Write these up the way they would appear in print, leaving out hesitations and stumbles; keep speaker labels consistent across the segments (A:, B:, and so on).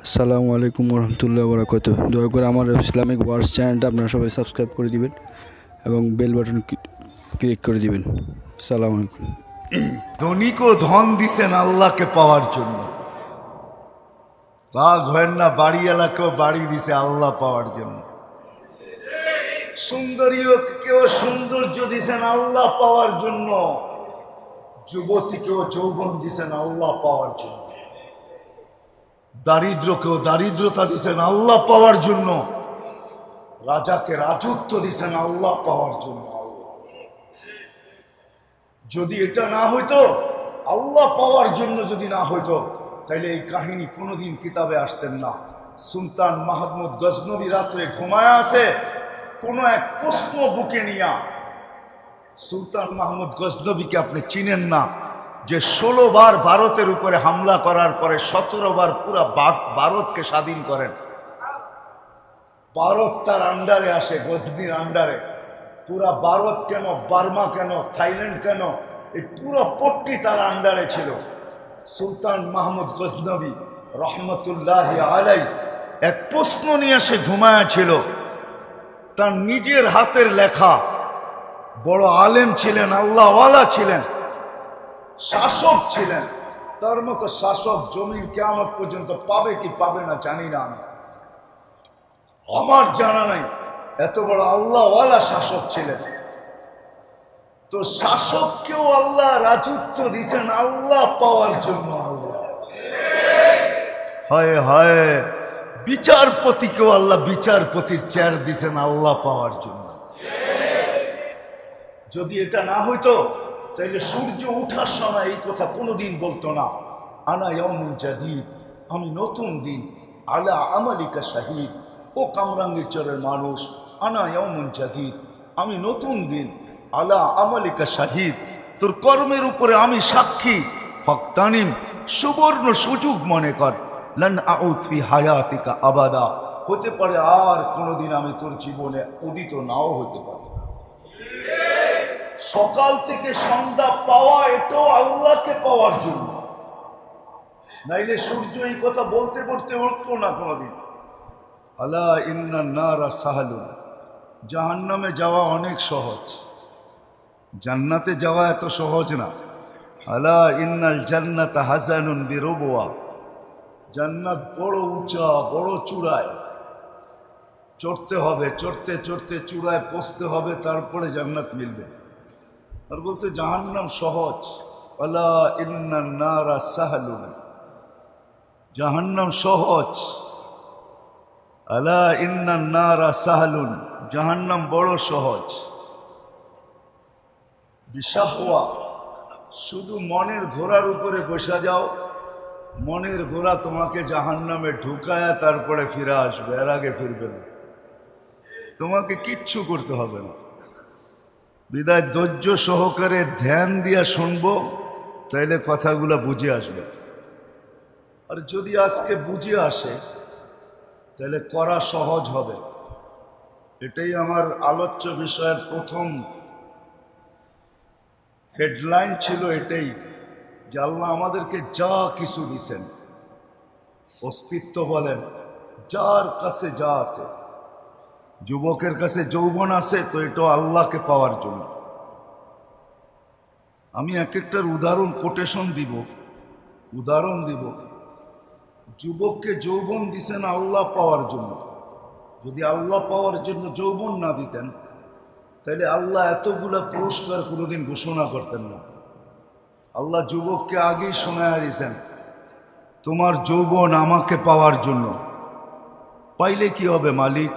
A: আসসালামু আলাইকুম রহমতুল্লাহ বরাকাত। দয়া করে আমার ইসলামিক ওয়ার্স চ্যানেলটা আপনারা সবাই সাবস্ক্রাইব করে দিবেন এবং বেল বাটন ক্লিক করে দিবেন। আসসালামু আলাইকুম।
B: ধনীকেও ধন দিছেন আল্লাহকে পাওয়ার জন্য। রাগ হয় না, বাড়িওয়ালাকেও বাড়ি দিছে আল্লাহ পাওয়ার জন্য। সুন্দরীকেও সৌন্দর্য দিছেন আল্লাহ পাওয়ার জন্য। যুবতীকেও যৌবন দিছেন আল্লাহ পাওয়ার জন্য। দারিদ্রকেও দারিদ্রতা দিছেন আল্লাহ পাওয়ার জন্য। রাজাকে রাজত্ব দিছেন আল্লাহ পাওয়ার জন্য। যদি এটা না হইতো, আল্লাহ পাওয়ার জন্য যদি না হইতো, তাইলে এই কাহিনী কোনোদিন কিতাবে আসতেন না। সুলতান মাহমুদ গজনবী রাত্রে ঘুমায়া আছে, কোন এক প্রশ্ন বুকে নিয়া। সুলতান মাহমুদ গজনবীকে আপনি চিনেন না, যে 16 বার ভারতের উপরে হামলা করার পরে 17 বার পুরা ভারতকে স্বাধীন করেন। ভারত তার আন্ডারে আসে, গজনির আন্ডারে। পুরা ভারত কেন, বার্মা কেন, থাইল্যান্ড কেন, এই পুরো পট্টি তার আন্ডারে ছিল। সুলতান মাহমুদ গজনবী রহমতুল্লাহ আলাই এক প্রশ্ন নিয়ে সে ঘুমায়া ছিল। তার নিজের হাতের লেখা, বড় আলেম ছিলেন, আল্লাহওয়ালা ছিলেন, শাসক ছিলেন। তার মতো শাসক জমিন কিয়ামত পর্যন্ত পাবে কি পাবে না জানি না, আমার জানা নাই। এত বড় আল্লাহওয়ালা শাসক ছিলেন। তো শাসককেও আল্লাহ রাজত্ব দিছেন আল্লাহ পাওয়ার জন্য। আল্লাহ হায় হায়, বিচারপতিকেও আল্লাহ বিচারপতির চেয়ার দিছেন আল্লাহ পাওয়ার জন্য। যদি এটা না হইতো, তাইলে সূর্য উঠার সময় এই কথা কোনোদিন বলতো না, আনা ইয়াউমুন জাদীদ, আমি নতুন দিন, আলা আমালিকা শাহীদ। ও কামরাঙ্গীর চরের মানুষ, আনা ইয়াউমুন জাদীদ, আমি নতুন দিন, আলা আমালিকা শাহীদ, তোর কর্মের উপরে আমি সাক্ষী। ফাক্তানিম, সুবর্ণ সুযোগ মনে কর, লান আউদ ফি হায়াতিকা আবাদা, হতে পারে আর কোনোদিন আমি তোর জীবনে উদিত নাও হতে পারি। সকাল থেকে সন্ধ্যা পাওয়া, এটাও আল্লাহকে পাওয়ার জন্য। নাইলে সূর্য এই কথা বলতে বলতে উঠতো না কোনোদিন। আলা ইন্নান নারা সাহালুন, জাহান্নামে যাওয়া অনেক সহজ, জান্নাতে যাওয়া এত সহজ না। আলা ইন্নাল জান্নাতা হাসানুন বিরবওয়া, জান্নাত বড় উঁচা, বড় চূড়ায় চড়তে হবে, চড়তে চড়তে চূড়ায় পৌঁছতে হবে, তারপরে জান্নাত মিলবে। আর বলছে জাহান্নাম সহজ। আলা ইন্নান নারা সাহালুন, জাহান্নাম সহজ। আলা ইন্নান নারা সাহালুন, জাহান্নাম বড় সহজ। বিশাহওয়া, শুধু মনের ঘোড়ার উপরে বসা যাও, মনের ঘোড়া তোমাকে জাহান্নামে ঢুকায়া তারপরে ফিরে আসবে, এর আগে ফিরবে না। তোমাকে কিচ্ছু করতে হবে না। বিদায় ধৈর্য সহকারে ধ্যান দিয়া শুনবো, তাইলে কথাগুলো বুঝে আসবে। আর যদি আজকে বুঝে আসে, তাহলে করা সহজ হবে। এটাই আমার আলোচ্য বিষয়ের প্রথম হেডলাইন ছিল, এটাই যে আল্লাহ আমাদেরকে যা কিছু দিছেন, অস্তিত্ব বলেন, যার কাছে যা আছে, যুবকের কাছে যৌবন আছে, তো এটা আল্লাহকে পাওয়ার জন্য। আমি এক একটার উদাহরণ কোটেশন দিব, উদাহরণ দিব। যুবককে যৌবন দিছেন আল্লাহ পাওয়ার জন্য। যদি আল্লাহ পাওয়ার জন্য যৌবন না দিতেন, তাহলে আল্লাহ এতগুলা পুরস্কার কোনোদিন ঘোষণা করতেন না। আল্লাহ যুবককে আগেই শোনায়া দিয়েছেন, তোমার যৌবন আমাকে পাওয়ার জন্য। পাইলে কি হবে মালিক?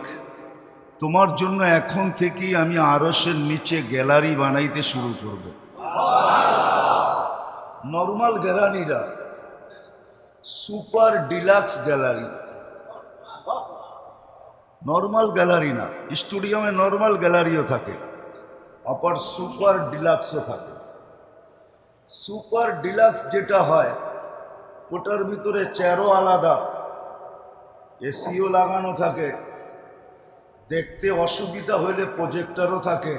B: তোমার জন্য এখন থেকেই আমি আরশের নিচে গ্যালারি বানাইতে শুরু করব। নর্মাল গ্যালারিরা, super deluxe gallery, normal gallery না। স্টুডিয়ামে নর্মাল গ্যালারিও থাকে, আবার সুপার ডিলাক্সও থাকে। সুপার ডিলাক্স যেটা হয়, ওটার ভিতরে চেয়ারও আলাদা, এসিও লাগানো থাকে, দেখতে অসুবিধা হইলে প্রজেক্টরও থাকে।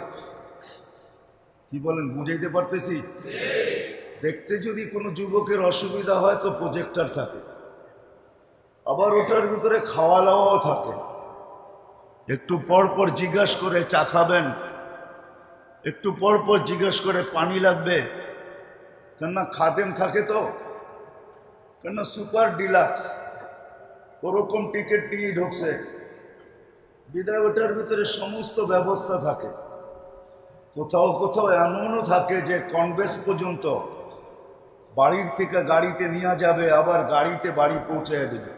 B: কি বলেন, বুঝাইতে পারতেছি? দেখতে যদি কোনো যুবকের অসুবিধা হয় তো প্রজেক্টর থাকে। আবার ওটার ভিতরে খাওয়া দাওয়াও থাকে। একটু পর পর জিজ্ঞাসা করে চা খাবেন, একটু পর পর জিজ্ঞাসা করে পানি লাগবে, কেননা খাদেম থাকে তো, কেননা সুপার ডিলাক্স ওরকম টিকিট নিয়ে ঢুকছে, বিদায় ওটার ভিতরে সমস্ত ব্যবস্থা থাকে। কোথাও কোথাও এমনও থাকে যে কনভেন্স পর্যন্ত বাড়ির থেকে গাড়িতে নিয়ে যাবে, আবার গাড়িতে বাড়ি পৌঁছে দেবে।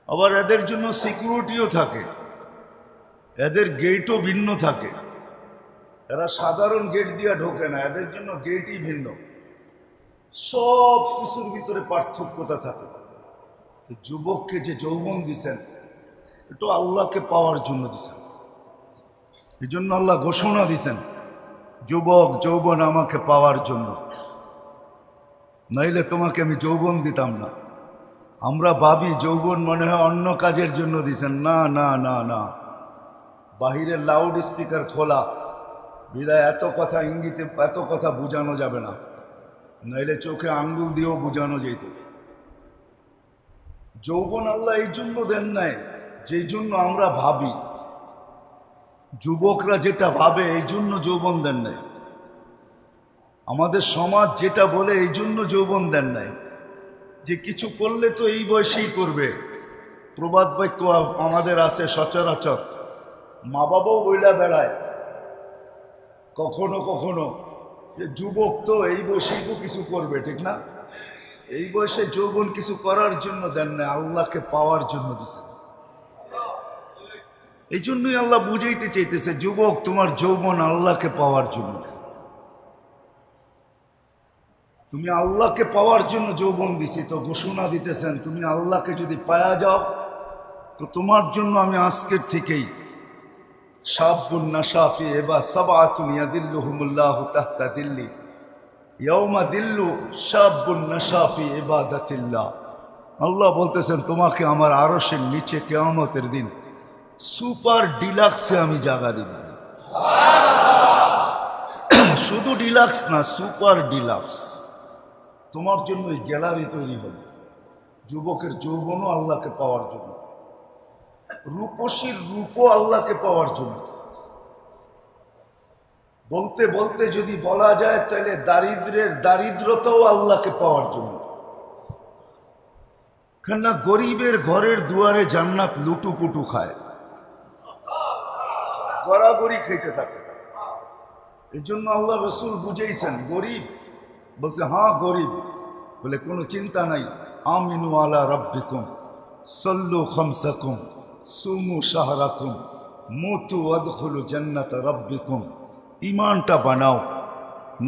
B: আবার এদের জন্য সিকিউরিটিও থাকে, এদের গেটও ভিন্ন থাকে। এরা সাধারণ গেট দিয়ে ঢোকে না, এদের জন্য গেটই ভিন্ন। সব কিছুর ভিতরে পার্থক্যতা থাকে। যুবককে যে যৌবন দিছেন, এটা আল্লাহকে পাওয়ার জন্য দিছেন। এই জন্য আল্লাহ ঘোষণা দিছেন, যুবক যৌবন আমাকে পাওয়ার জন্য, নাইলে তোমাকে আমি যৌবন দিতাম না। আমরা ভাবি যৌবন মনে হয় অন্য কাজের জন্য দিছেন। না না না না, বাহিরের লাউড স্পিকার খোলা, বিদায় এত কথা ইঙ্গিতে এত কথা বোঝানো যাবে না, নাইলে চোখে আঙ্গুল দিয়েও বোঝানো যেত। যৌবন আল্লাহ এই জন্য দেন নাই যেই জন্য আমরা ভাবি, যুবকরা যেটা ভাবে এই জন্য যৌবন দেন নাই, আমাদের সমাজ যেটা বলে এই জন্য যৌবন দেন নাই, যে কিছু করলে তো এই বয়সেই করবে। প্রবাদ বাক্য আমাদের আছে সচরাচর, মা বাবাও বইলা বেড়ায় কখনো কখনো যে যুবক তো এই বয়সেই তো কিছু করবে, ঠিক না? এই বয়সে যৌবন কিছু করার জন্য দেন না, আল্লাহকে পাওয়ার জন্য দিচ্ছেন। এই জন্যই আল্লাহ বুঝাইতে চাইতেছে, যুবক তোমার যৌবন আল্লাহকে পাওয়ার জন্য। তুমি আল্লাহকে পাওয়ার জন্য যৌবন দিছি, তো ঘোষণা দিতেছেন তুমি আল্লাহকে যদি পায়া যাও তো তোমার জন্য আমি আজকের থেকেই শাবুন নাশাফি এবা সাবাতুন ইয়াদিল্লুহুমুল্লাহু তাহতা দিল্লি ইয়াউমা দিল্লু শাবুন নাশাফি ইবাদাতিল্লাহ। আল্লাহ বলতেছেন তোমাকে আমার আরশের নিচে কিয়ামতের দিন সুপার ডিলাক্সে আমি জায়গা দিব। শুধু ডিলাক্স না, সুপার ডিলাক্স। তোমার জন্য এই গ্যালারি তৈরি হবে, যুবকের যৌবনও আল্লাহকে পাওয়ার জন্য, রূপসীর রূপও আল্লাহকে পাওয়ার জন্য। বলতে বলতে যদি বলা যায় তাহলে দারিদ্রের দারিদ্রতাও আল্লাহকে পাওয়ার জন্য। কেননা গরিবের ঘরের দুয়ারে জান্নাত লুটুপুটু খায়, গড়াগড়ি খেতে থাকে। এই জন্য আল্লাহ রসুল বুঝেইছেন গরিব, বলছে হ্যাঁ গরিব, বলে কোনো চিন্তা নাই, আমিনু আলা রব্বিকুম সল্লু খামসাকুম সুমু শাহরাকুম মুতু আদখুলু জান্নাত রব্বিকুম। ইমানটা বানাও,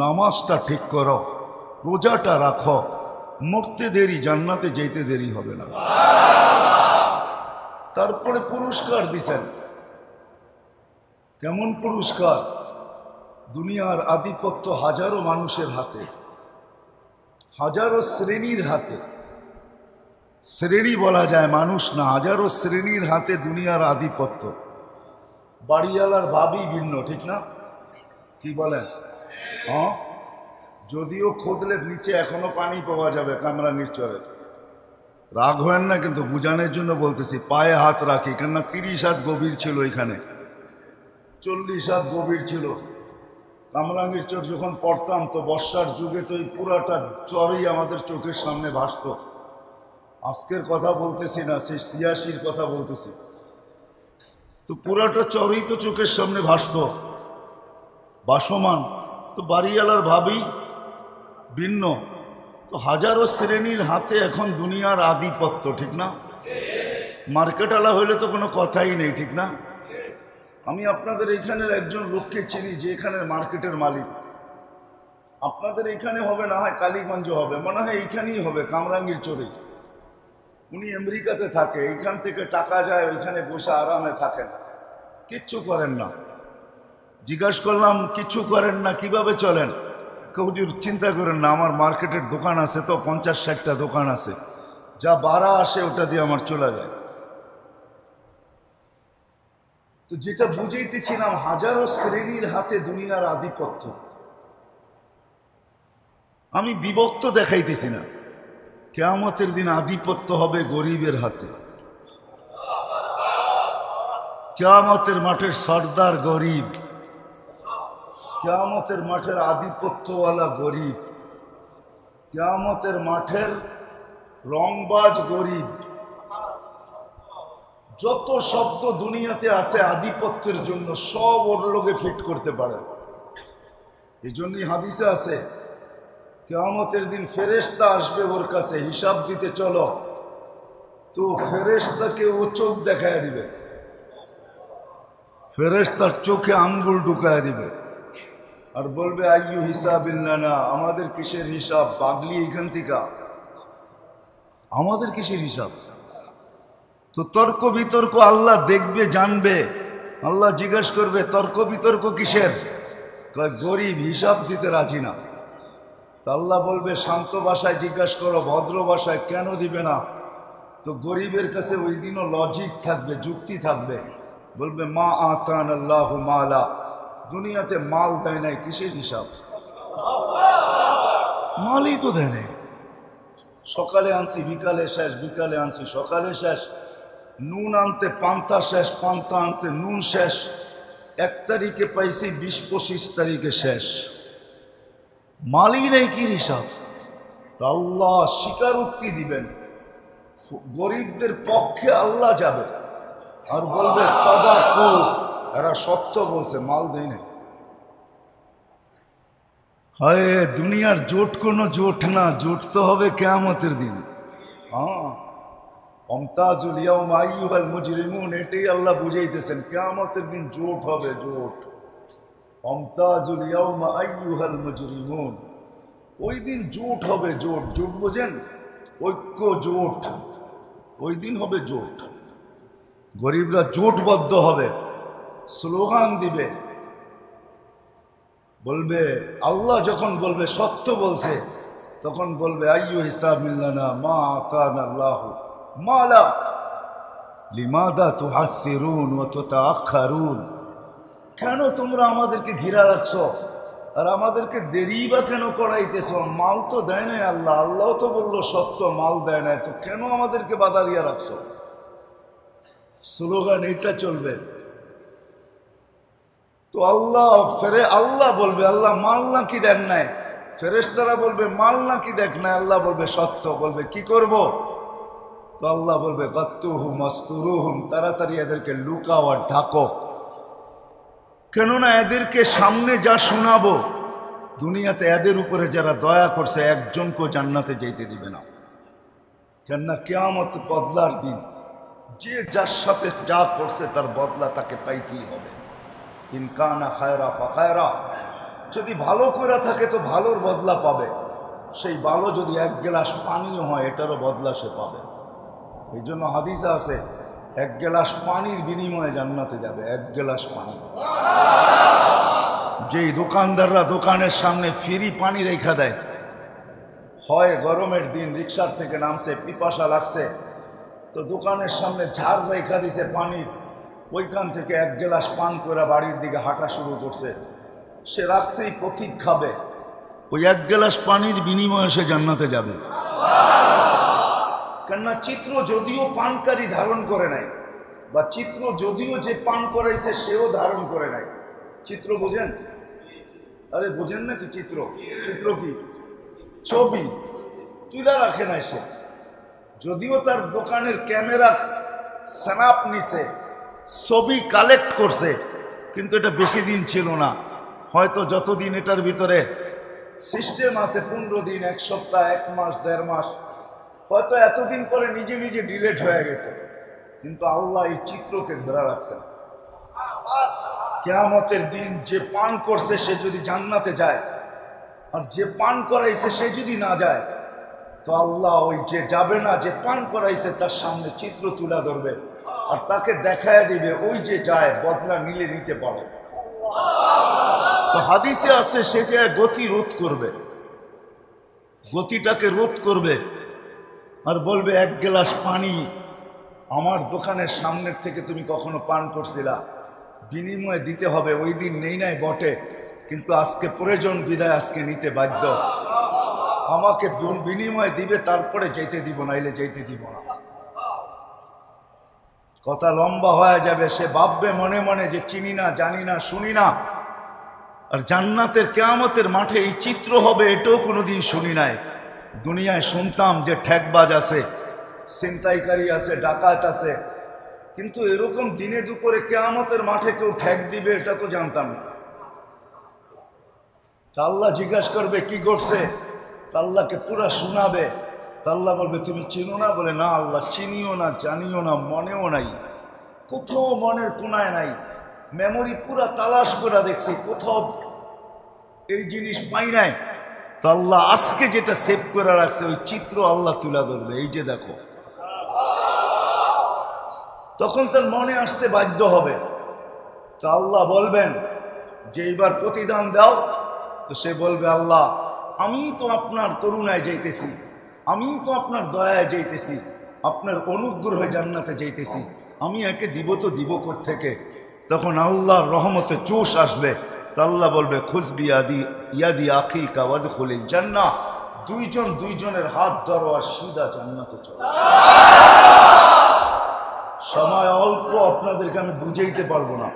B: নামাজটা ঠিক করো, রোজাটা রাখো, মরতে দেরি, জান্নাতে যেতে দেরি হবে না। তারপরে পুরস্কার দিছেন। কেমন পুরস্কার? দুনিয়ার আধিপত্য হাজারো মানুষের হাতে, হাজারো শ্রেণীর হাতে। শ্রেণী বলা যায়, মানুষ না, হাজারো শ্রেণীর হাতে দুনিয়ার আধিপত্য। বাড়িওয়ালার ভাবই ভিন্ন, ঠিক না? কি বলেন? হ্যাঁ, যদিও খোদলে নিচে এখনো পানি পাওয়া যাবে কামরাঙ্গীর চরে। রাগ হয় না, কিন্তু বুঝানোর জন্য বলতেছি, পায়ে হাত রাখি, কেননা 30 হাত গভীর ছিল, এখানে 40 হাত গভীর ছিল। কামরাঙ্গীর চর যখন পড়তাম তো বর্ষার যুগে তো এই পুরাটা চরই আমাদের চোখের সামনে ভাসত। আজকের কথা বলতেছি না, সেই 86-র কথা বলতেছি। তো পুরাটা চরই তো চোখের সামনে ভাসত, ভাসমান। তো বাড়িওয়ালার ভাবি ভিন্ন। তো হাজারো শ্রেণীর হাতে এখন দুনিয়ার আধিপত্য, ঠিক না? মার্কেটওয়ালা হইলে তো কোনো কথাই নেই, ঠিক না? আমি আপনাদের এখানের একজন লোককে চিনি যে এখানের মার্কেটের মালিক। আপনাদের এখানে হবে না, হয় কালীগঞ্জ হবে, মনে হয় এইখানেই হবে, কামরাঙ্গীর চরে। উনি আমেরিকাতে থাকে, এইখান থেকে টাকা যায়, ওইখানে বসে আরামে থাকেন, কিচ্ছু করেন না। জিজ্ঞাসা করলাম কিচ্ছু করেন না, কিভাবে চলেন? কেউ চিন্তা করেন না, আমার মার্কেটের দোকান আছে তো, 50-60টা দোকান আছে, যা ভাড়া আসে ওটা দিয়ে আমার চলে যায়। তো যেটা বুঝাইতেছিলাম, হাজারো শ্রেণীর হাতে দুনিয়ার আধিপত্য। আমি বিভক্ত দেখাইতেছি না, কিয়ামতের দিন আধিপত্য হবে গরিবের হাতে। কিয়ামতের মাঠের সর্দার গরিব, কিয়ামতের মাঠের আধিপত্যওয়ালা গরিব, কিয়ামতের মাঠের রংবাজ গরিব। যত শব্দ দুনিয়াতে আছে আধিপত্যের জন্য সব ওর লোকে ফিট করতে পারে। এই জন্যই হাদিসে আছে কিয়ামতের দিন ফেরেশতা আসবে ওর কাছে হিসাব দিতে, চলো তো ফেরেশতাকে ও চোখ দেখায় দিবে, ফেরেশতার চোখে আঙ্গুল ঢুকায় দিবে আর বলবে আইয়ু হিসাবিল্লানা, আমাদের কিসের হিসাব? পাগলি এখান থেকে, আমাদের কিসের হিসাব? তো তর্ক বিতর্ক আল্লাহ দেখবে, জানবে। আল্লাহ জিজ্ঞেস করবে তর্ক বিতর্ক কিসের? কয় গরিব হিসাব দিতে রাজি না। তো আল্লাহ বলবে শান্ত ভাষায় জিজ্ঞেস করো, ভদ্র ভাষায়, কেন দিবে না? তো গরিবের কাছে ওই দিনও লজিক থাকবে, যুক্তি থাকবে। বলবে মা আতান আল্লাহু মালা, দুনিয়াতে মাল দেয় নাই, কিসের হিসাব? মালই তো দেয় নাই। সকালে আনছি বিকালে শেষ, বিকালে আনছি সকালে শেষ। নুন আনতে পান্তা শেষ, পান্তা আনতে নুন শেষ। 1 তারিখে পাইছি, 20-25 তারিখে শেষ। মালই নেই, কি হিসাব? তা আল্লাহ স্বীকারোক্তি দিবেন, গরিবদের পক্ষে আল্লাহ যাবে আর বলবে সাদাকু, এরা সত্য বলছে, মাল দেয় নাই। হয় দুনিয়ার জোট কোনো জোট না, জোট তো হবে কিয়ামতের দিন। হ্যাঁ, অমতাজুল ইয়াউমা আইয়ুহাল মুজরিমুন, এটাই আল্লাহ বুঝাইতেছেন, কিয়ামতের দিন জোট হবে, জোট। অমতাজুল ইয়াউমা আইয়ুহাল মুজরিমুন, ওই দিন জোট হবে, জোট। জোট বোঝেন? ঐক্য, জোট। ওই দিন হবে জোট, গরিবরা জোটবদ্ধ হবে, স্লোগান দিবে, বলবে আল্লাহ যখন বলবে সত্য বলছে, তখন বলবে আইয়ু হিসাবিল্লানা মা আতানা আল্লাহু মালা লিমাদা তুহাসসিরুন ওয়া তুতাআখারুন, কেন তোমরা আমাদেরকে ঘিরা রাখছো আর আমাদেরকে দেরি বা কেন করাইতেছ? মাল তো দেয় নাই আল্লাহ, আল্লাহ তো বললো সত্য, মাল দেয় নাই, তো কেন আমাদেরকে বাধা দিয়ে রাখছো? স্লোগান এটা চলবে। তো আল্লাহ বলবে আল্লাহ মাল নাকি দেন নাই? ফেরেশতারা বলবে মাল নাকি দেখ নাই? আল্লাহ বলবে সত্য। বলবে কি করব? তো আল্লাহ বলবে গাত্তুহুম মাস্তুরুহুম, তাড়াতাড়ি এদেরকে লুকাও আর ঢাকো, কেননা এদেরকে সামনে যা শোনাবো, দুনিয়াতে এদের উপরে যারা দয়া করছে একজনকেও জান্নাতে যেতে দিবে না। কেননা কিয়ামত বদলার দিন, যে যার সাথে যা করছে তার বদলা তাকে পাইতেই হবে। ইনকানা খায়রা ফাখায়রা, যদি ভালো করে থাকে তো ভালোর বদলা পাবে, সেই ভালো যদি 1 গ্লাস পানিও হয় এটারও বদলা সে পাবে। এই জন্য হাদিসে আছে 1 গ্লাস পানির বিনিময়ে জান্নাতে যাবে, 1 গ্লাস পানি। যেই দোকানদাররা দোকানের সামনে ফ্রি পানি রেখা দেয়, হয় গরমের দিন রিক্সার থেকে নামছে, পিপাসা লাগছে, তো দোকানের সামনে ঝাড় রেখা দিছে পানির, ওইখান থেকে 1 গ্লাস পান করে বাড়ির দিকে হাঁটা শুরু করছে, সে রাখছেই পথিক খাবে, ওই 1 গ্লাস পানির বিনিময়ে সে জান্নাতে যাবে। কেননা চিত্র যদিও পানকারী ধারণ করে নাই, বা চিত্র যদিও যে পান করাইছে সেও ধারণ করে নাই। চিত্র বোঝেন? আরে বোঝেন না কি চিত্র? চিত্র কি? ছবি তুলে রাখে নাই সে, যদিও তার দোকানের ক্যামেরা স্ন্যাপ নিছে, ছবি কালেক্ট করছে, কিন্তু এটা বেশি দিন ছিল না। হয়তো যতদিন এটার ভিতরে সিস্টেম আছে, 15 দিন, 1 সপ্তাহ, 1 মাস, 1.5 মাস, হয়তো এতদিন পরে নিজে নিজে ডিলেট হয়ে গেছে, কিন্তু আল্লাহ এই চিত্রকে ধরে রাখছেন। কিয়ামতের দিন যে পান করছে সে যদি জান্নাতে যায়, আর যে পান করাইছে সে যদি না যায়, তো আল্লাহ ওই যে যাবে না, যে পান করাইছে তার সামনে চিত্র তুলে ধরবে আর তাকে দেখায় দিবে, ওই যে যায় বদলা নিতে পারে। তো হাদিসে আছে সে যে গতি রোধ করবে, গতিটাকে রোধ করবে আর বলবে 1 গ্লাস পানি আমার দোকানের সামনের থেকে তুমি কখনো পান করছিলা, বিনিময়ে দিতে হবে। ওই দিন নেই নাই বটে, কিন্তু আজকে প্রয়োজন বিদায় আজকে নিতে বাধ্য। আমাকে বিনিময় দিবে, তারপরে যেতে দিব, নাইলে যেতে দিব না। কথা লম্বা হয়ে যাবে। সে ভাববে মনে মনে যে চিনি না, জানি না, শুনি না। আর জান্নাতের কিয়ামতের মাঠে এই চিত্র হবে, এটাও কোনোদিন শুনি নাই। দুনিয়ায় শুনতাম যে ঠেকবাজ আছে, ছিনতাইকারী আছে, ডাকাত আছে, কিন্তু এরকম দিনে দুপুরে কিয়ামতের মাঠে কেউ ঠেক দিবে এটা তো জানতাম না। তা আল্লাহ জিজ্ঞাসা করবে কি করছে, তা আল্লাহকে পুরা শোনাবে। তা আল্লাহ বলবে তুমি চিনো না? বলে না আল্লাহ, চিনিও না, জানিও না, মনেও নাই, কোথাও মনের কোনায় নাই। মেমোরি পুরা তালাশ করে দেখছি, কোথাও এই জিনিস পাই নাই। তো আল্লাহ আজকে যেটা সেভ করে রাখছে ওই চিত্র আল্লাহ তুলে ধরবে, এই যে দেখো। তখন তার মনে আসতে বাধ্য হবে। তো আল্লাহ বলবেন যে এইবার প্রতিদান দাও। তো সে বলবে আল্লাহ, আমি তো আপনার করুণায় যাইতেছি, আমি তো আপনার দয়ায় যাইতেছি, আপনার অনুগ্রহে জান্নাতে যাইতেছি, আমি একে দিব তো দিব কোত্থেকে? তখন আল্লাহর রহমতে জোশ আসবে। তো আল্লাহ বলবে খুশবি ইয়াদি আখিকা ওয়াদখুলিল জান্নাহ, দুইজন দুইজনের হাত ধরো আর সিধা জান্নাতে চলো। সময় অল্প, আপনাদেরকে আমি বুঝাইতে পারবো না।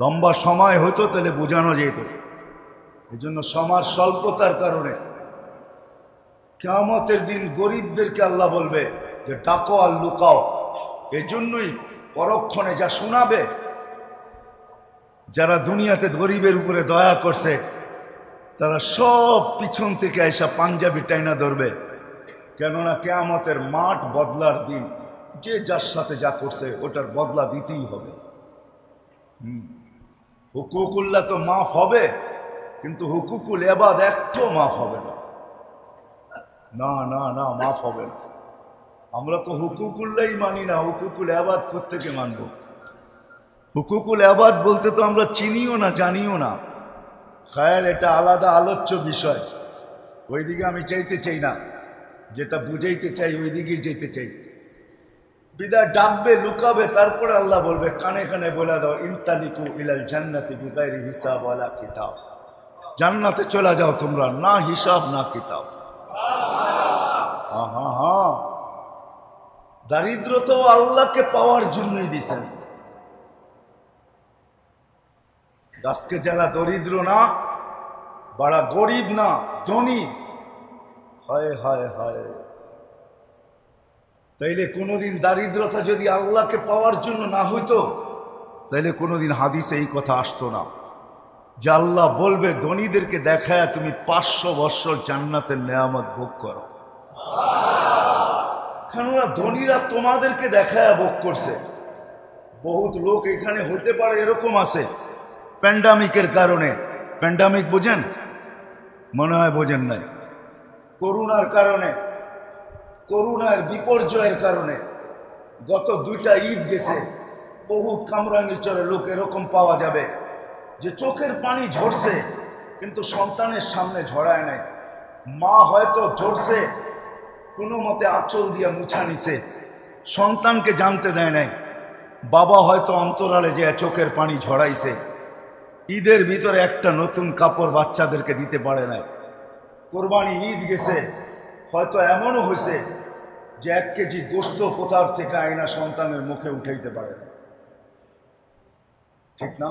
B: লম্বা সময় হতো তাহলে বোঝানো যেত। এই জন্য সময় স্বল্পতার কারণে কিয়ামতের দিন গরিবদেরকে আল্লাহ বলবে যে ডাকো আর লুকাও। এজন্যই পরক্ষণে যা শোনাবে, যারা দুনিয়াতে গরিবের উপরে দয়া করছে তারা সব পিছন থেকে এসে পাঞ্জাবি টাইনা ধরবে। কেননা কিয়ামতের মাঠ বদলার দিন, যে যার সাথে যা করছে ওটার বদলা দিতেই হবে। হুকুকুল্লাহ তো মাফ হবে, কিন্তু হুকুকুল এবাদ একটাও মাফ হবে না। না না না, মাফ হবে না। আমরা তো হুকুকুল্লাই মানি না, হুকুকুল এবাদ কোত্থেকে মানব? হুকুকুল এবাদ বলতে তো আমরা চিনিও না, জানিও না। খায়ের এটা আলাদা আলোচ্য বিষয়, ওইদিকে আমি চাইতে চাই না। যেটা বুঝাইতে চাই ওই দিকেই যেতে চাই। বিদায় ডাকবে, লুকাবে, তারপরে আল্লাহ বলবে কানে কানে বলে দাও ইনতালিকু ইলাল জান্নাতি বিগাইরি হিসাব ওয়ালা কিতাব, জান্নাতে চলে যাও তোমরা, না হিসাব না কিতাব। হ্যাঁ, দারিদ্রতাও আল্লাহকে পাওয়ার জন্যই দিছেন। আজকে যারা দরিদ্র না, বড়া গরিব না, ধনী, হায় হায় হায়, তাইলে কোনোদিন দারিদ্রতা যদি আল্লাহকে পাওয়ার জন্য না হইতো, তাইলে কোনোদিন হাদিসে এই কথা আসতো না যে আল্লাহ বলবে ধনীদেরকে দেখায় তুমি 500 বৎসর জান্নাতের নেয়ামত ভোগ করো। কেননা ধনীরা তোমাদেরকে দেখায় ভোগ করছে। বহুত লোক এখানে হতে পারে এরকম আছে প্যান্ডামিকের কারণে। প্যান্ডামিক বোঝেন? মনে হয় বোঝেন নাই। করোনার কারণে, করোনার বিপর্যয়ের কারণে গত 2টা ঈদ গেছে, বহুত কামরাঙ্গীর চরে লোক এরকম পাওয়া যাবে যে চোখের পানি ঝরছে কিন্তু সন্তানের সামনে ঝরায় নাই। মা হয়তো ঝরছে, কোনো মতে আঁচল দিয়ে মুছা নিছে, সন্তানকে জানতে দেয় নাই। বাবা হয়তো অন্তরালে যে চোখের পানি ঝরাইছে। ঈদের ভিতরে একটা নতুন কাপড় বাচ্চাদেরকে দিতে পারে নাই। কোরবানি ঈদ গেছে, হয়তো এমনও হয়েছে যে 1 কেজি গোশত কোথার থেকে আইনা সন্তানের মুখে উঠাইতে পারে না। ঠিক না?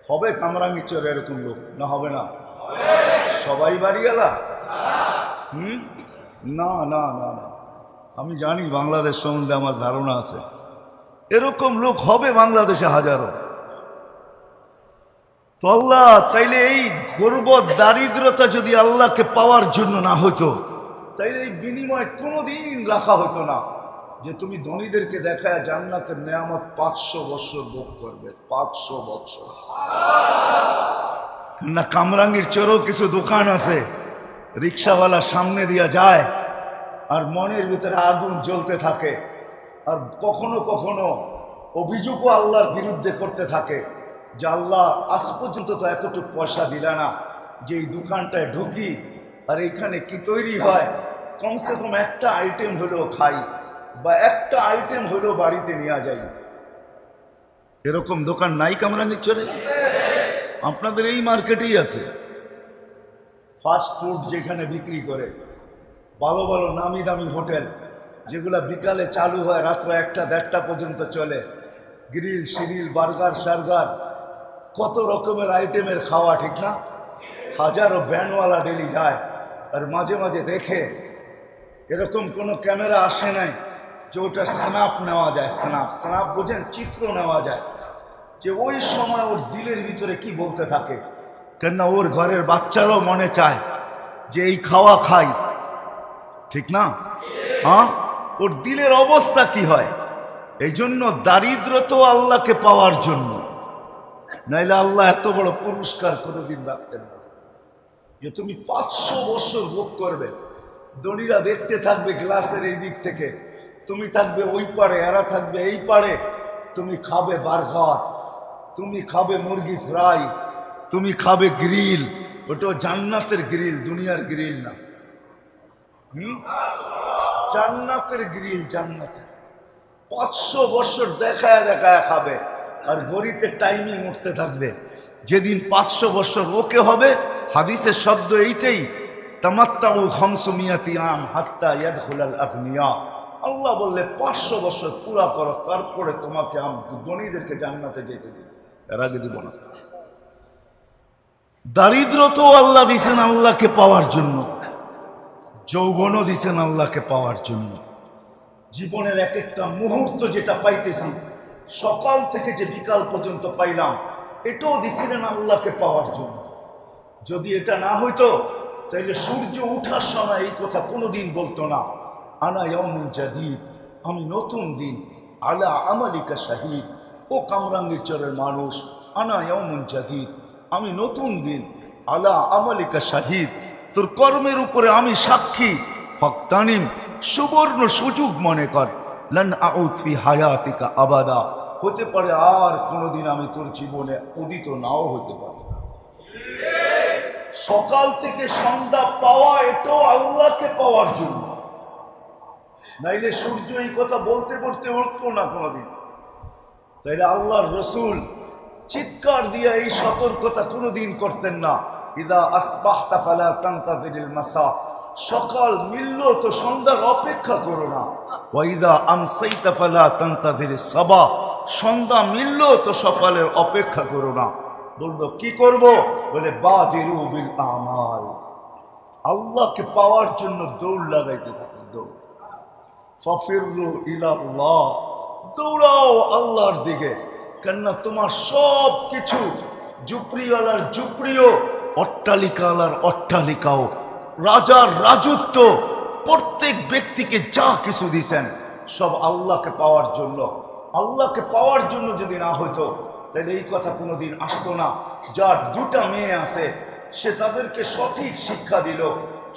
B: হবে কামরাঙ্গীর চরে এরকম লোক? না হবে না? সবাই বাড়িওয়ালা? না না না না, আমি জানি বাংলাদেশ সম্বন্ধে আমার ধারণা আছে। এরকম লোক হবে বাংলাদেশে হাজারো। তো আল্লাহ তাইলে এই গর্বত দারিদ্রতা যদি আল্লাহকে পাওয়ার জন্য না হতো, তাইলে এই বিনিময় কোনোদিন রাখা হতো না যে তুমি ধনীদেরকে দেখায় জান্নাতের নেয়ামত 500 বৎসর ভোগ করবে। 500 বৎসর না। কামরাঙ্গীর চরেও কিছু দোকান আছে, রিক্সাওয়ালা সামনে দিয়া যায় আর মনের ভিতরে আগুন জ্বলতে থাকে, আর কখনো কখনো অভিযোগও আল্লাহর বিরুদ্ধে করতে থাকে যে আল্লাহ আজ পর্যন্ত তো এতটুকু পয়সা দিলা না যে এই দোকানটায় ঢুকি আর এখানে কি তৈরি হয়, কমসে কম একটা আইটেম হলেও খাই বা একটা আইটেম হলেও বাড়িতে নিয়ে যাই। এরকম দোকান নাই কামরাঙ্গীর চরে? আপনাদের এই মার্কেটেই আছে। ফাস্ট ফুড যেখানে বিক্রি করে, ভালো ভালো নামি দামি হোটেল যেগুলা বিকালে চালু হয় রাত্র 1টা-1:30 পর্যন্ত চলে, গ্রিল সিরিল বার্গার সার্গার কত রকমের আইটেমের খাওয়া, ঠিক না? হাজারো ব্যান্ডওয়ালা ডেলি যায়, আর মাঝে মাঝে দেখে এরকম কোনো ক্যামেরা আসে নাই যে ওটার স্ন্যাপ নেওয়া যায়। স্ন্যাপ বোঝেন? চিত্র নেওয়া যায় যে ওই সময় ওর দিলের ভিতরে কি বলতে থাকে, কেননা ওর ঘরের বাচ্চারাও মনে চায় যে এই খাওয়া খাই, ঠিক না? হ্যাঁ, ওর দিলের অবস্থা কি হয়? এই জন্য দারিদ্র তো আল্লাহকে পাওয়ার জন্য, নাইলে আল্লাহ এত বড় পুরস্কার কোনোদিন রাখতেন না যে তুমি 500 বছর ভোগ করবে। দড়িরা দেখতে থাকবে গ্লাসের এই দিক থেকে, তুমি থাকবে ওই পারে, এরা থাকবে এই পারে, তুমি খাবে বার্গার, তুমি খাবে মুরগি ফ্রাই, তুমি খাবে গ্রিল। ওটা জান্নাতের গ্রিল, দুনিয়ার গ্রিল না। জান্নাতের গ্রিল, জান্নাতের। 500 বছর দেখায় দেখায় খাবে, আর গড়িতে টাইমিং উঠতে থাকবে। যেদিন 500 বছর ওকে হবে, হাদিসের শব্দ এইটাই, তামাত্তাউ 500 আম হাত্তা ইয়াদখুলাল আগনিয়া। আল্লাহ বললে 500 বছর পুরা করো, তারপরে তোমাকে ধনীদেরকে জান্নাতে যেতে দিই, এর আগে দিব না। দারিদ্র তো আল্লাহ দিছেন আল্লাহকে পাওয়ার জন্য, যৌবনও দিছেন আল্লাহকে পাওয়ার জন্য। জীবনের এক একটা মুহূর্ত যেটা পাইতেছি, সকাল থেকে যে বিকাল পর্যন্ত পাইলাম, এটাও দিছিলেন আল্লাহকে পাওয়ার জন্য। যদি এটা না হইতো তাহলে সূর্য উঠার সময় এই কথা কোনোদিন বলতো না, আনা ইয়াউমুন জাদীদ, আমি নতুন দিন, আলা আমালিকা শাহীদ। ও কামরাঙ্গীর চরের মানুষ, আনা ইয়াউমুন জাদীদ, আমি নতুন দিন, আলা আমালিকা শাহীদ, তোর কর্মের উপরে আমি সাক্ষী। ফাক্তানিম, সুবর্ণ সুযোগ মনে কর, লান আউদ ফি হায়াতিকা আবাদা, হতে পারে আর কোনোদিন আমি তোর জীবনে উদিত নাও হতে পারি। সকাল থেকে সন্ধ্যা পাওয়া, এটাও আল্লাহকে পাওয়ার জন্য, নাইলে সূর্য এই কথা বলতে বলতে উঠতো না কোনোদিন। তাইলে আল্লাহর রসুল চিৎকার দিয়ে এই সতর্কতা কোনোদিন করতেন না, ইদা আসবাহতা ফালা তানতাযিরিল মাসা, সকাল মিলল তো সন্ধ্যার অপেক্ষা করো না, ওয়াইদা আমসাইতা ফালা তানতাযিরিস সাবা, সন্ধ্যা মিলল তো সকালের অপেক্ষা করো না। বলবো কি করব? বলে বাদিরু বিল আমাল, আল্লাহকে পাওয়ার জন্য দৌড় লাগাইতে থাকো, দৌড়। ফাফিরু ইলাল্লাহ, দৌড়াও আল্লাহর দিকে, কেননা তোমার সব কিছু, ঝুপড়িওয়ালার ঝুপড়িও, অট্টালিকাওয়ালার অট্টালিকাও, রাজার রাজত্ব, প্রত্যেক ব্যক্তিকে যা কিছু দিছেন সব আল্লাহকে পাওয়ার জন্য। আল্লাহকে পাওয়ার জন্য যদি না হইতো তাহলে এই কথা কোনোদিন আসতো না। যার 2টা মেয়ে আছে, সে তাদেরকে সঠিক শিক্ষা দিল,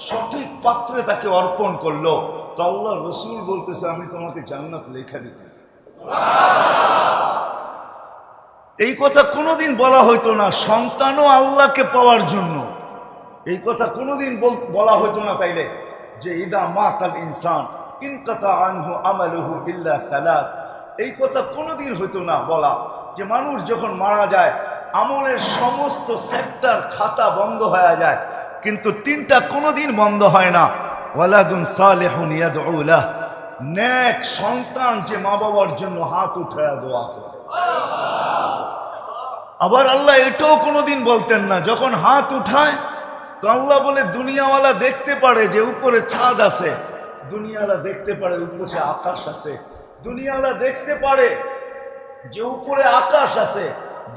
B: সঠিক পাত্রে তাকে অর্পণ করলো, তো আল্লাহ রসুল বলতেছে আমি তোমাকে জান্নাত লেখা দিতেছি। এই কথা কোনোদিন বলা হইতো না। সন্তানও আল্লাহকে পাওয়ার জন্য, এই কথা কোনোদিন বলা হইতো না তাইলে যে ইদা মাতাল ইনসান ইনকাতা আনহু আমালুহু ইল্লা সালাস, এই কথা কোনোদিন হইতো না বলা যে মানুষ যখন মারা যায় আমলের সমস্ত সেক্টর খাতা বন্ধ হয়ে যায়, কিন্তু 3টা কোনোদিন বন্ধ হয় না, ওয়ালাদুন সালিহুন ইয়াদউ লাহ, নেক সন্তান যে মা বাবার জন্য হাত উঠায় দোয়া করে। আবার আল্লাহ এটাও কোনোদিন বলতেন না, যখন হাত উঠায় তো আল্লাহ বলে দুনিয়াওয়ালা দেখতে পারে যে উপরে ছাদ আছে, দুনিয়াওয়ালা দেখতে পারে উপরে আকাশ আছে, দুনিয়াওয়ালা দেখতে পারে যে উপরে আকাশ আছে,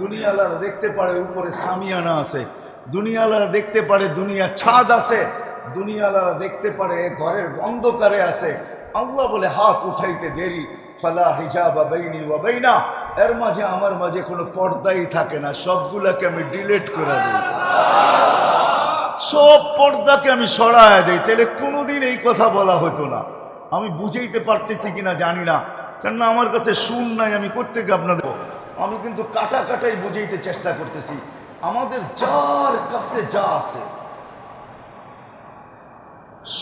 B: দুনিয়াওয়ালা দেখতে পারে উপরে সামিয়ানা আছে, দুনিয়াওয়ালা দেখতে পারে দুনিয়া ছাদ আছে, দুনিয়াওয়ালা দেখতে পারে ঘরের অন্ধকারে আছে। আল্লাহ বলে হাত উঠাইতে দেরি, ফালা হিজাবা বাইনি ওয়া বাইনা, এর মাঝে আমার মাঝে কোনো পর্দাই থাকে না, সবগুলাকে আমি ডিলিট করে দিই, সব পর্দাকে আমি সরায় দেই। তাহলে কোনোদিন এই কথা বলা হতো না। আমি বুঝাইতে পারতেছি কিনা জানি না, কেননা আমার কাছে শুন নাই, আমি কোত্থেকে আপনাদের, আমি কিন্তু কাটাই বুঝাইতে চেষ্টা করতেছি। আমাদের যার কাছে যা আছে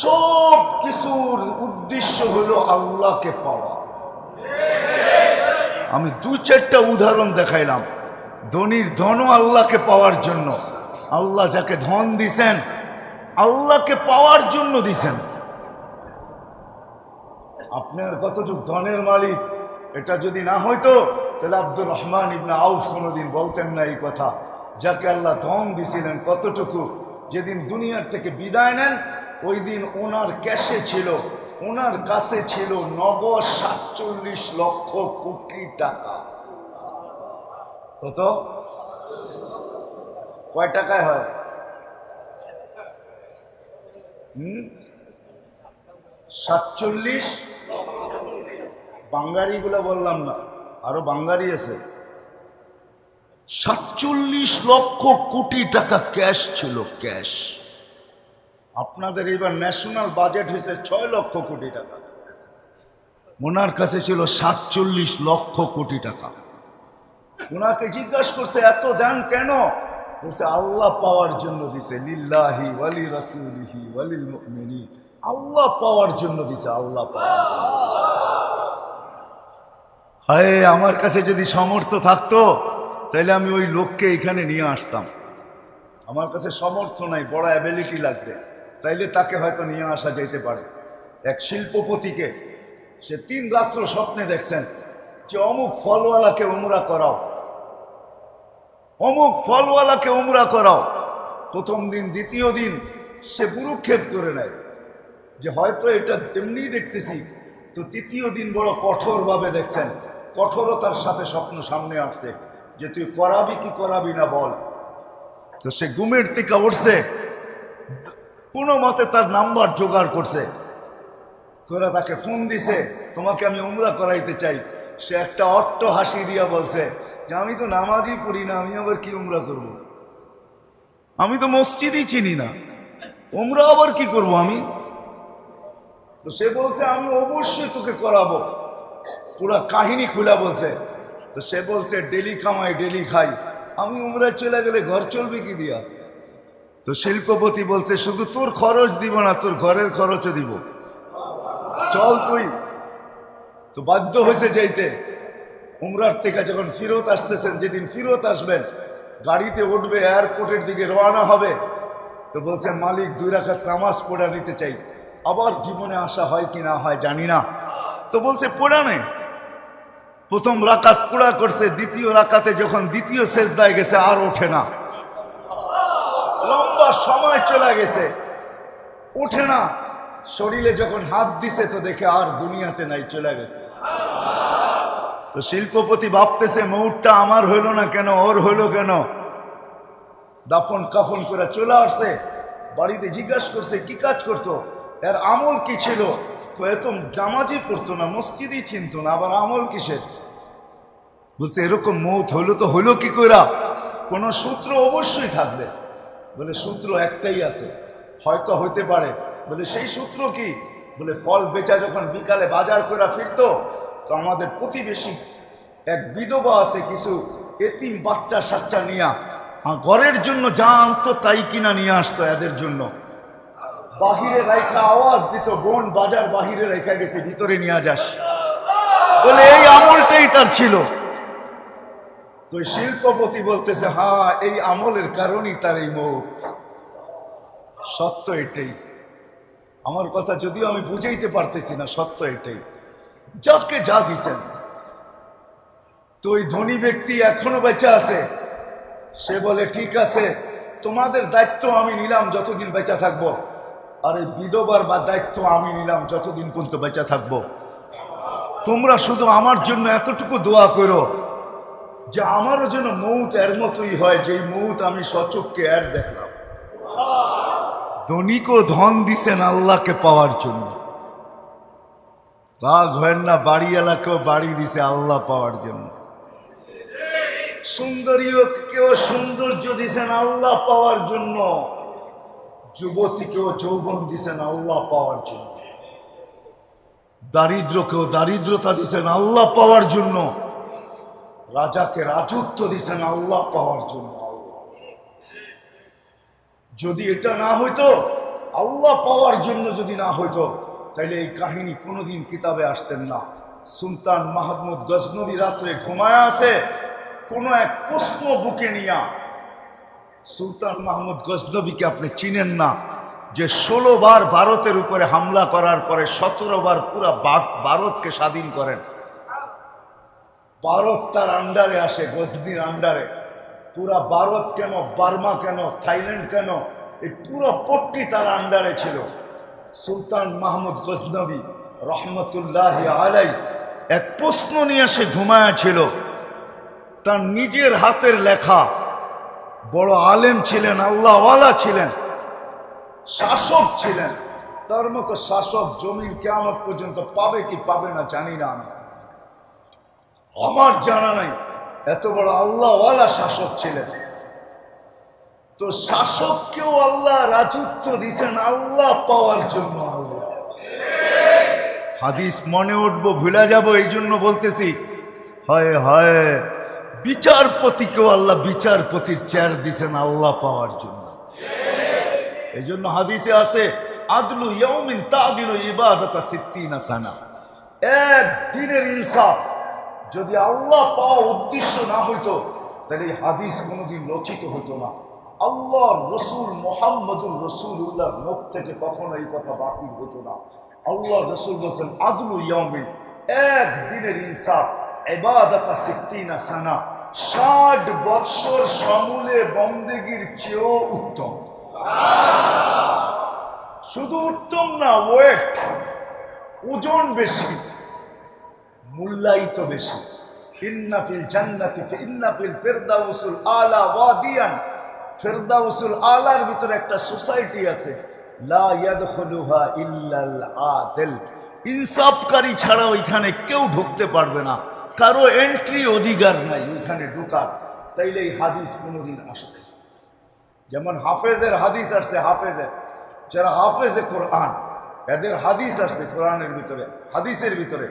B: সব কিছুর উদ্দেশ্য হলো আল্লাহকে পাওয়া। আমি 2-4টা উদাহরণ দেখাইলাম। ধনীর ধনও আল্লাহকে পাওয়ার জন্য। আল্লাহ যাকে ধন দিছেন আল্লাহকে পাওয়ার জন্য দিছেন। আপনার কতটুকু ধনের মালিক এটা যদি না হইতো তাহলে আব্দুর রহমান ইবনে আউফ কোনোদিন বলতেন না এই কথা। যাকে আল্লাহ ধন দিছিলেন কতটুকু, যেদিন দুনিয়ার থেকে বিদায় নেন ওই দিন ওনার ক্যাশে ছিল, ওনার কাছে ছিল নগদ 47 লক্ষ কোটি টাকা। কত? কয় টাকায় হয়? 47 বাঙ্গারিগুলো বললাম না, আরো বাঙ্গারি আছে। 47 লক্ষ কোটি টাকা ক্যাশ ছিল, ক্যাশ। আপনাদের এবার ন্যাশনাল বাজেট হয়েছে 6 লক্ষ কোটি টাকা, ওনার কাছে ছিল 47 লক্ষ কোটি টাকা। ওনাকে জিজ্ঞাসা করছে এত দেন কেন? বলছে আল্লাহ পাওয়ার জন্য দিছে, লিল্লাহি ওয়ালি রাসূলিহি ওয়ালিল মুমিনিন। আল্লাহ পাওয়ার জন্য দিছে, আল্লাহ পাওয়ার। হায়, আমার কাছে যদি সামর্থ্য থাকতো তাহলে আমি ওই লোককে এখানে নিয়ে আসতাম। আমার কাছে সামর্থ্য নাই, বড় অ্যাবিলিটি লাগবে, তাইলে তাকে হয়তো নিয়ে আসা যেতে পারে। এক শিল্পপতিকে সে 3 রাত্র স্বপ্নে দেখছেন যে অমুক ফলওয়ালাকে উমরা করাও, অমুক ফলওয়ালাকে উমরা করাও। প্রথম দিন, দ্বিতীয় দিন সে পুরুক্ষেপ করে নেয় যে হয়তো এটা এমনি দেখতেছি। তো তৃতীয় দিন বড় কঠোরভাবে দেখছেন, কঠোরতার সাথে স্বপ্ন সামনে আসছে যে তুই করাবি কি করাবি না বল। তো সে ঘুমের থেকে উঠছে, কোনো মতে তার নাম্বার জোগাড় করছে, করে তাকে ফোন দিছে, তোমাকে আমি উমরা করাইতে চাই। সে একটা অট্ট হাসি দিয়া বলছে যে আমি তো নামাজই পড়ি না, আমি আবার কি উমরা করব? আমি তো মসজিদই চিনি না, উমরা আবার কি করব আমি? তো সে বলছে আমি অবশ্যই তোকে করাবো, পুরা কাহিনী খুলে বলছে। তো সে বলছে ডেলি কামাই ডেলি খাই, আমি উমরায় চলে গেলে ঘর চলবে কি দিয়া? তো শিল্পপতি বলছে শুধু তোর খরচ দিব না, তোর ঘরের খরচও দিব, চল তুই। তো বাধ্য হয়েছে যাইতে। উমরার থেকে যখন ফিরত আসতেছেন, যেদিন ফিরত আসবেন গাড়িতে উঠবে, এয়ারপোর্টের দিকে রওনা হবে, তো বলছে মালিক 2 রাকাত নামাজ পড়া নিতে চাই। আবার জীবনে আসা হয় কি না হয় জানি না। তো বলছে পড়া নেই। প্রথম রাকাত পুরা করছে, দ্বিতীয় রাকাতে যখন দ্বিতীয় সেজদায় গেছে আর ওঠে না, লম্বা সময় চলে গেছে, ওঠে না। শরীরে যখন হাত দিছে তো দেখে আর দুনিয়াতে নাই, চলে গেছে। তো শিল্পপতি ভাবতেছে মৌতটা আমার হইল না কেন, ওর হইল কেন? দাফন কাফন করে চলে আসছে বাড়িতে। জিজ্ঞাসা করছে কি কাজ করতো, এর আমল কি ছিল? এত জামাজি পড়তো না, মসজিদই চিনতো না, আবার আমল কিসের? বলছে এরকম মৌত হইলো তো হইলো কি কইরা? কোন সূত্র অবশ্যই থাকবে। বলে সূত্র একটাই আছে, হয়তো হইতে পারে। বলে সেই সূত্র কি? বলে ফল বেচা যখন বিকালে বাজার করে ফিরতো, তো আমাদের প্রতিবেশী এক বিধবা আছে, কিছু এতিম বাচ্চা সাচ্চা নিয়া ঘরের জন্য যা আনতো তাই কিনা নিয়ে আসতো এদের জন্য। বাহিরে রাইখা আওয়াজ দিত, বোন বাজার বাহিরে রেখা গেছে, ভিতরে নিয়ে যাস। বলে এই আমলটাই তার ছিল। তো শিল্পপতি বলতেছে হ্যাঁ, এই আমলের কারণেই তার এই মৌত। সত্য এটাই। আমার কথা যদিও আমি বুঝাইতে পারতেছি না, সত্য এটাই। যাকে যা দিছেন। তো ওই ধনী ব্যক্তি এখনো বেঁচে আছে। সে বলে ঠিক আছে, তোমাদের দায়িত্ব আমি নিলাম যতদিন বেঁচে থাকবো, আর এই বিধবার বা দায়িত্ব আমি নিলাম যতদিন পর্যন্ত বেঁচে থাকবো। তোমরা শুধু আমার জন্য এতটুকু দোয়া করো যে আমারও যেন মৌত এর মতোই হয়, যেই মৌত আমি সচক্ষে এর দেখলাম। ধনীকেও ধন দিছেন আল্লাহকে পাওয়ার জন্য। রাগ হয় না, বাড়ি এলাকাও বাড়ি দিছে আল্লাহ পাওয়ার জন্য। সুন্দরীও কেউ সৌন্দর্য দিছেন আল্লাহ পাওয়ার জন্য। যুবতীকেও যৌবন দিছেন আল্লাহ পাওয়ার জন্য। দারিদ্রকেও দারিদ্রতা দিছেন আল্লাহ পাওয়ার জন্য। রাজাকে রাজত্ব দিছেন আল্লাহ পাওয়ার জন্য। যদি এটা না হইতো, আল্লাহ পাওয়ার জন্য যদি না হইতো, তাইলে এই কাহিনী কোনোদিন কিতাবে আসতেন না। সুলতান মাহমুদ গজনবী রাত্রে ঘুমায় আছে, কোন এক প্রশ্ন বুকে নিয়া। সুলতান মাহমুদ গজনবীকে আপনি চিনেন না, যে 16 বার ভারতের উপরে হামলা করার পরে 17 বার পুরা ভারতকে স্বাধীন করেন। ভারত তার আন্ডারে আসে, গজনির আন্ডারে। পুরা ভারত কেন, বার্মা কেন, থাইল্যান্ড কেন, এই পুরো পট্টি তার আন্ডারে ছিল। সুলতান মাহমুদ গজনবী রহমতুল্লাহ আলাই এক প্রশ্ন নিয়ে সে ঘুমায়া ছিল। তার নিজের হাতের লেখা, বড় আলেম ছিলেন, আল্লাহওয়ালা ছিলেন, শাসক ছিলেন। তার মতো শাসক জমিন কিয়ামত পর্যন্ত পাবে কি পাবে না জানি না, আমি আমার জানা নাই। এত বড় আল্লাহওয়ালা শাসক ছিলেন। তো শাসককেও আল্লাহ রাজত্ব দিছেন আল্লাহ পাওয়ার জন্য। আল্লাহ হাদিস মনে উঠবো, ভুলে যাব, এই জন্য বলতেছি। হয় হয় বিচারপতিকেও আল্লাহ বিচারপতির চেয়ার দিছেন আল্লাহ পাওয়ার জন্য। এই জন্য হাদিসে আছে আদলু ইয়াউমিন তাদিলু ইবাদাতা 60 সানা। এক দিনের ইনসাফ যদি আল্লাহ পাওয়া উদ্দেশ্য না হইতো তাহলে এই হাদিস কোনোদিন রচিত হতো না। আল্লাহ রসুল মুহাম্মদুর রাসূলুল্লাহর মুখ থেকে কখনো এই কথা বাতিল হতো না। আল্লাহ রসুল বলছেন আদলু ইয়াউমিন, এক দিনের ইনসাফ, ইবাদাতা 60 সানা, 60 বৎসর সমূলে বন্দেগীর চেয়েও উত্তম। শুধু উত্তম না, ওয়েট, ওজন বেশি, মূল্যায়িত বেশি। ইন্না ফিল জান্নাতি ইন্না ফিল ফিরদাউসুল আলা ওয়াদিয়ান, ফিরদাউসুল আলার ভিতরে একটা সোসাইটি আছে, লা ইয়াদখুলুহা ইল্লাল আদিল, ইনসাফকারী ছাড়া ওইখানে কেউ ঢুকতে পারবে না, কারো এন্ট্রি অধিকার নাই ওইখানে ঢোকার। তাইলে এই হাদিস কোনোদিন আসবে। যেমন হাফেজের হাদিস আসছে, হাফেজের যারা হাফেজে কোরআন, এদের হাদিস আসছে কোরআনের ভিতরে, হাদিসের ভিতরে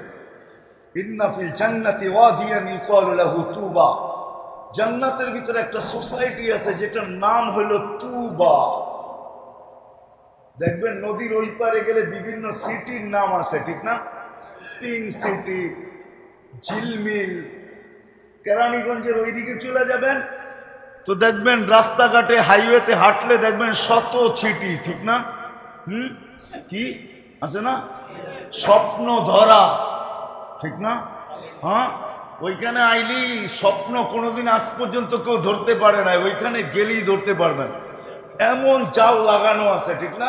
B: ইন্না ফিল জান্নাতি ওয়াদিয়ান ইউকালু লাহু তুবা, জান্নাতের ভিতরে একটা সোসাইটি আছে যেটার নাম হলো তুবা। দেখবেন নদীর ওই পারে গেলে বিভিন্ন সিটির নাম আছে, ঠিক না? পিঙ্ক সিটি, ঝিলমিল। কেরানীগঞ্জের ওইদিকে চলে যাবেন তো দেখবেন রাস্তাঘাটে হাইওয়েতে হাঁটলে দেখবেন শত সিটি, ঠিক না? কি আছে না? স্বপ্ন ধরা, ঠিক না? হ্যাঁ, ওইখানে আইলি স্বপ্ন কোনোদিন আজ পর্যন্ত কেউ ধরতে পারে না, ওইখানে গেলেই ধরতে পারবেন, এমন জাল লাগানো আছে, ঠিক না?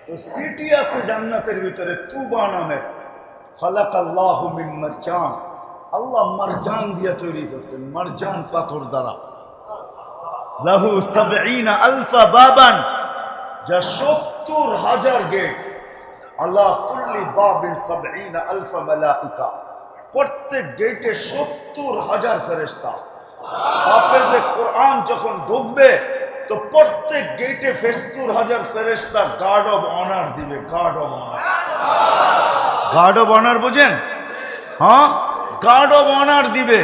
B: তো সিটি আছে জান্নাতের ভিতরে তুবা নামের। খালাকাল্লাহু মিন মারজান, আল্লাহ মারজান দিয়া তৈরি করছেন, মারজান পাথর দ্বারা। লাহু 70 আলফা বাবান, যা 70,000 গেট। আলা কুল্লি বাবিন 70 আলফা মালাইকা, প্রত্যেক গেটে 70,000 ফেরেশতা। হাফেজে কোরআন যখন ঢুকবে তো প্রত্যেক গেটে 70,000 ফেরেশতা গার্ড অব অনার দিবে। Guard of honour, guard of honour বুঝেন? হ্যাঁ, গার্ড অব অনার দিবে।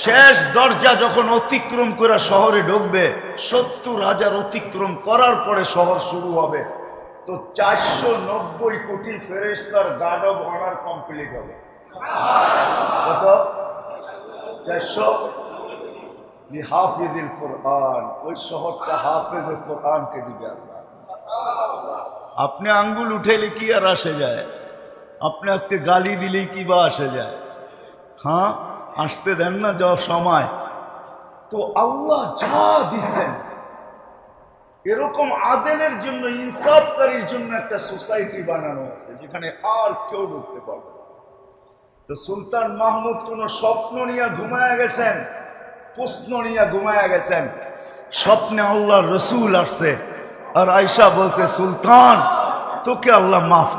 B: শেষ দরজা যখন অতিক্রম করে শহরে ঢুকবে, 70,000 অতিক্রম করার পরে শহর শুরু হবে। তো 490 কোটি ফেরেশতার গার্ড অব অনার কমপ্লিট হবে। কত? 400 লিহাফিজিল কোরআন, ওই শহরটা হাফেজে কোরআনকে দিবে আল্লাহ। আপনি আঙ্গুল উঠেলে কি আর আসে যায়? আপনি আজকে গালি দিলেই কি বা আসে যায়? হ্যাঁ, আসতে দেন না যাওয়ার সময়। তো আল্লাহ যা দিচ্ছেন, এরকম আদেলের জন্য, ইনসাফকারীর জন্য একটা সোসাইটি বানানো আছে যেখানে আর কেউ ঢুকতে পারবে না। তো সুলতান মাহমুদ কোন স্বপ্ন নিয়ে ঘুমায়া গেছেন, প্রশ্ন নিয়ে ঘুমায়া গেছেন। স্বপ্নে আল্লাহর রসুল আসছে আর আয়েশা বলছে, সুলতান তোকে আল্লাহ মাফ